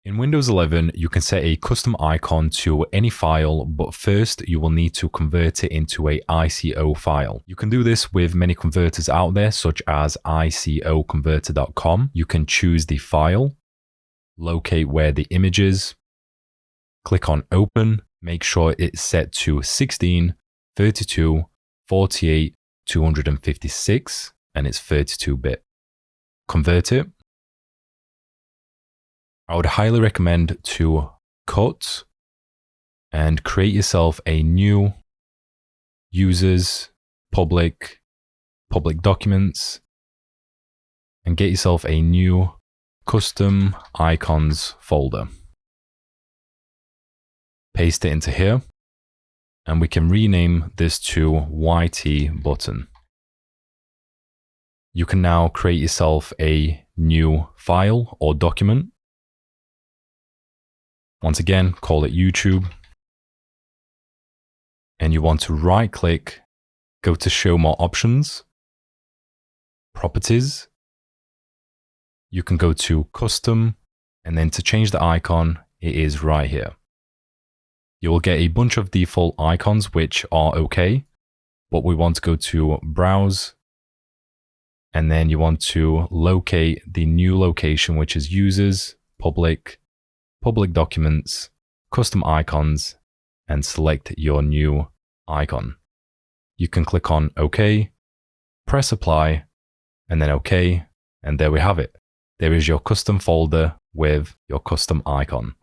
In Windows 11, you can set a custom icon to any file, but first you will need to convert it into a ICO file. You can do this with many converters out there, such as icoconverter.com. You can choose the file, locate where the image is, click on Open, make sure it's set to 16, 32, 48, 256, and it's 32-bit. Convert it. I would highly recommend to cut and create yourself a new users, public documents, and get yourself a new custom icons folder. Paste it into here, and we can rename this to YT button. You can now create yourself a new file or document. Once again, call it YouTube. And you want to right click, go to show more options, properties. You can go to custom, and then to change the icon, it is right here. You will get a bunch of default icons, which are okay, but we want to go to browse, and then you want to locate the new location, which is users, public documents, custom icons, and select your new icon. You can click on OK, press apply, and then OK, and there we have it. There is your custom folder with your custom icon.